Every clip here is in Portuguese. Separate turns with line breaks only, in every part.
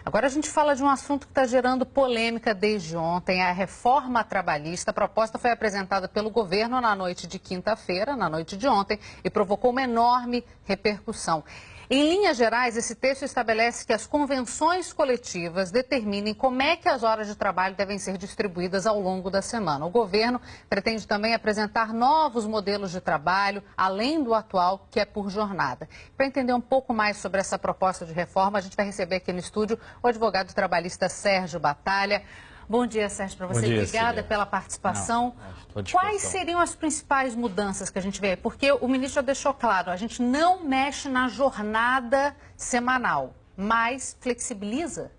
Agora a gente fala de um assunto que está gerando polêmica desde ontem, a reforma trabalhista. A proposta foi apresentada pelo governo na noite de quinta-feira, na noite de ontem, e provocou uma enorme repercussão. Em linhas gerais, esse texto estabelece que as convenções coletivas determinem como é que as horas de trabalho devem ser distribuídas ao longo da semana. O governo pretende também apresentar novos modelos de trabalho, além do atual, que é por jornada. Para entender um pouco mais sobre essa proposta de reforma, a gente vai receber aqui no estúdio o advogado trabalhista Sérgio Batalha. Bom dia, Sérgio, para você.
Bom dia,
obrigada
Cília.
pela participação.
Não,
Quais seriam as principais mudanças que a gente vê? Porque o ministro já deixou claro, a gente não mexe na jornada semanal, mas flexibiliza?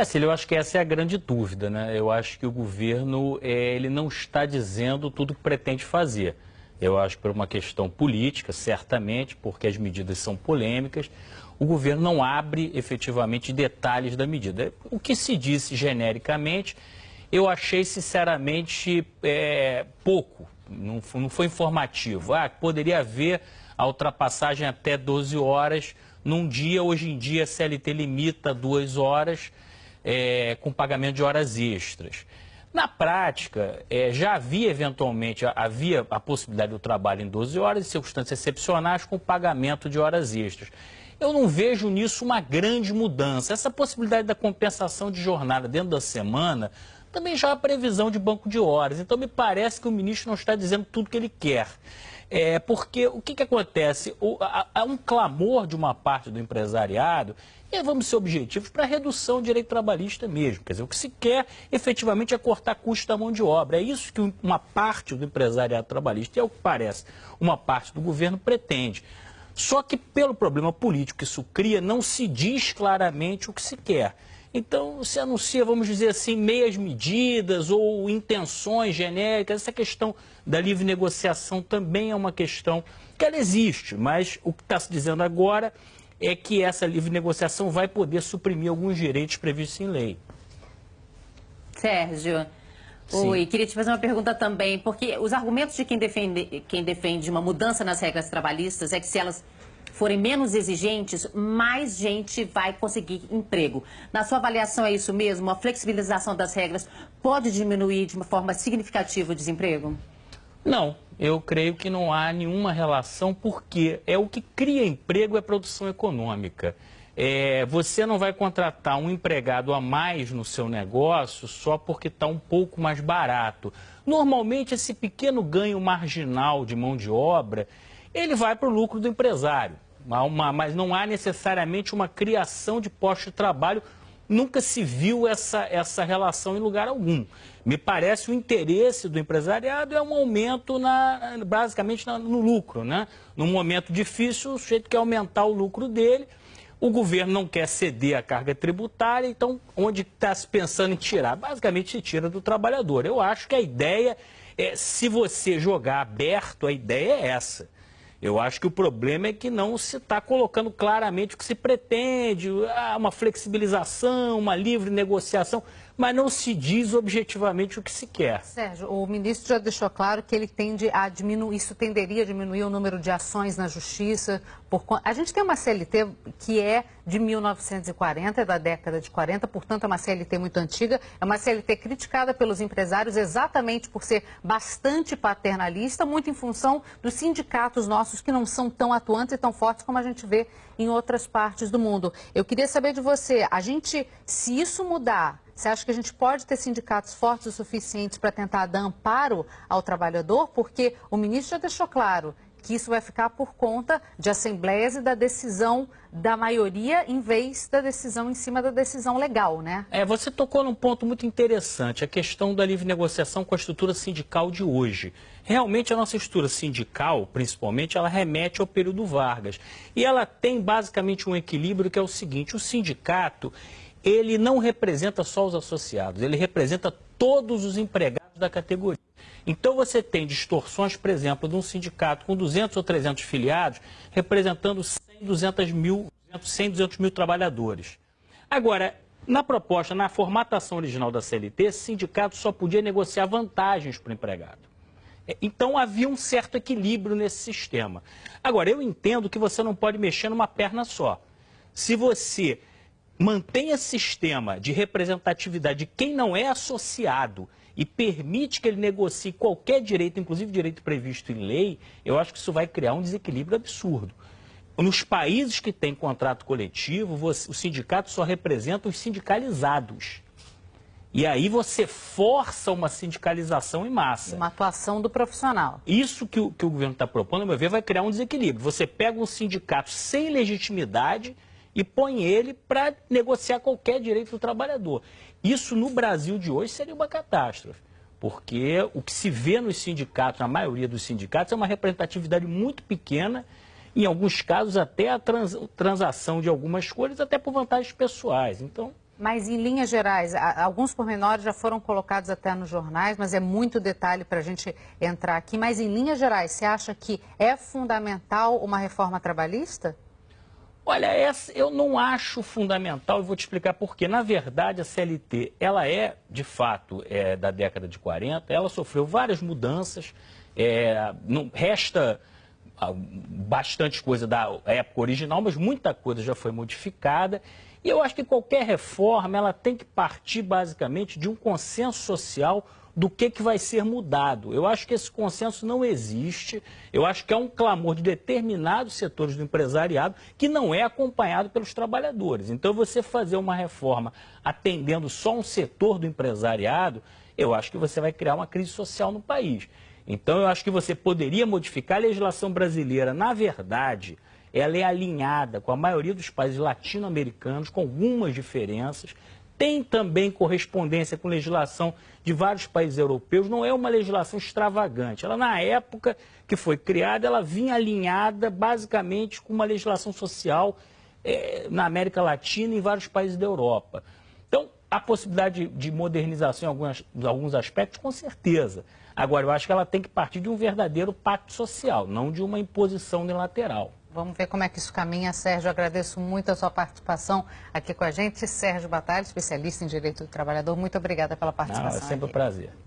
Cília, eu acho que essa é a grande dúvida, né? Eu acho que o governo ele não está dizendo tudo o que pretende fazer. Eu acho que por uma questão política, certamente, porque as medidas são polêmicas, o governo não abre efetivamente detalhes da medida. O que se disse genericamente, eu achei sinceramente pouco, não foi informativo. Poderia haver a ultrapassagem até 12 horas num dia. Hoje em dia a CLT limita 2 horas com pagamento de horas extras. Na prática, já havia eventualmente a possibilidade do trabalho em 12 horas, em circunstâncias excepcionais, com pagamento de horas extras. Eu não vejo nisso uma grande mudança. Essa possibilidade da compensação de jornada dentro da semana também já há previsão de banco de horas. Então, me parece que o ministro não está dizendo tudo o que ele quer. Porque o que acontece? Há um clamor de uma parte do empresariado, e vamos ser objetivos, para a redução do direito trabalhista mesmo. Quer dizer, o que se quer efetivamente é cortar custo da mão de obra. É isso que uma parte do empresariado trabalhista, e é o que parece, uma parte do governo pretende. Só que pelo problema político que isso cria, não se diz claramente o que se quer. Então, se anuncia, vamos dizer assim, meias medidas ou intenções genéricas. Essa questão da livre negociação também é uma questão que ela existe, mas o que está se dizendo agora é que essa livre negociação vai poder suprimir alguns direitos previstos em lei.
Sérgio, oi, queria te fazer uma pergunta também, porque os argumentos de quem defende uma mudança nas regras trabalhistas é que se elas forem menos exigentes, mais gente vai conseguir emprego. Na sua avaliação é isso mesmo? A flexibilização das regras pode diminuir de uma forma significativa o desemprego?
Não, eu creio que não há nenhuma relação, porque o que cria emprego é produção econômica. Você não vai contratar um empregado a mais no seu negócio só porque está um pouco mais barato. Normalmente, esse pequeno ganho marginal de mão de obra, ele vai para o lucro do empresário. Mas não há necessariamente uma criação de postos de trabalho. Nunca se viu essa relação em lugar algum. Me parece o interesse do empresariado é um aumento basicamente no lucro, né? Num momento difícil, o sujeito quer aumentar o lucro dele. O governo não quer ceder a carga tributária, então onde está se pensando em tirar? Basicamente se tira do trabalhador. Eu acho que a ideia se você jogar aberto, a ideia é essa. Eu acho que o problema é que não se está colocando claramente o que se pretende, uma flexibilização, uma livre negociação, mas não se diz objetivamente o que se quer.
Sérgio, o ministro já deixou claro que ele tende a diminuir, isso tenderia a diminuir o número de ações na justiça. A gente tem uma CLT que é de 1940, da década de 40, portanto é uma CLT muito antiga, é uma CLT criticada pelos empresários exatamente por ser bastante paternalista, muito em função dos sindicatos nossos que não são tão atuantes e tão fortes como a gente vê em outras partes do mundo. Eu queria saber de você, se isso mudar, você acha que a gente pode ter sindicatos fortes o suficientes para tentar dar amparo ao trabalhador? Porque o ministro já deixou claro que isso vai ficar por conta de assembleias e da decisão da maioria em vez da decisão em cima da decisão legal, né?
Você tocou num ponto muito interessante, a questão da livre negociação com a estrutura sindical de hoje. Realmente a nossa estrutura sindical, principalmente, ela remete ao período Vargas. E ela tem basicamente um equilíbrio que é o seguinte, o sindicato, ele não representa só os associados, ele representa todos os empregados da categoria. Então você tem distorções, por exemplo, de um sindicato com 200 ou 300 filiados, representando 100, 200 mil trabalhadores. Agora, na proposta, na formatação original da CLT, esse sindicato só podia negociar vantagens para o empregado. Então havia um certo equilíbrio nesse sistema. Agora, eu entendo que você não pode mexer numa perna só. Se você mantém esse sistema de representatividade de quem não é associado e permite que ele negocie qualquer direito, inclusive direito previsto em lei, eu acho que isso vai criar um desequilíbrio absurdo. Nos países que têm contrato coletivo, o sindicato só representa os sindicalizados. E aí você força uma sindicalização em massa.
Uma atuação do profissional.
Isso que o governo está propondo, a meu ver, vai criar um desequilíbrio. Você pega um sindicato sem legitimidade e põe ele para negociar qualquer direito do trabalhador. Isso no Brasil de hoje seria uma catástrofe, porque o que se vê nos sindicatos, na maioria dos sindicatos, é uma representatividade muito pequena, em alguns casos até a transação de algumas coisas, até por vantagens pessoais. Então...
Mas, em linhas gerais, alguns pormenores já foram colocados até nos jornais, mas é muito detalhe para a gente entrar aqui. Mas, em linhas gerais, você acha que é fundamental uma reforma trabalhista?
Olha, eu não acho fundamental e vou te explicar por quê. Na verdade, a CLT, ela é, de fato, da década de 40, ela sofreu várias mudanças, não resta bastante coisa da época original, mas muita coisa já foi modificada. E eu acho que qualquer reforma, ela tem que partir basicamente de um consenso social do que vai ser mudado. Eu acho que esse consenso não existe, eu acho que é um clamor de determinados setores do empresariado que não é acompanhado pelos trabalhadores. Então, você fazer uma reforma atendendo só um setor do empresariado, eu acho que você vai criar uma crise social no país. Então, eu acho que você poderia modificar a legislação brasileira, na verdade... Ela é alinhada com a maioria dos países latino-americanos, com algumas diferenças. Tem também correspondência com legislação de vários países europeus. Não é uma legislação extravagante. Ela, na época que foi criada, ela vinha alinhada basicamente com uma legislação social na América Latina e em vários países da Europa. Então, a possibilidade de modernização em alguns aspectos, com certeza. Agora, eu acho que ela tem que partir de um verdadeiro pacto social, não de uma imposição unilateral.
Vamos ver como é que isso caminha, Sérgio. Eu agradeço muito a sua participação aqui com a gente. Sérgio Batalha, especialista em Direito do Trabalhador, muito obrigada pela participação.
Não, é sempre um prazer.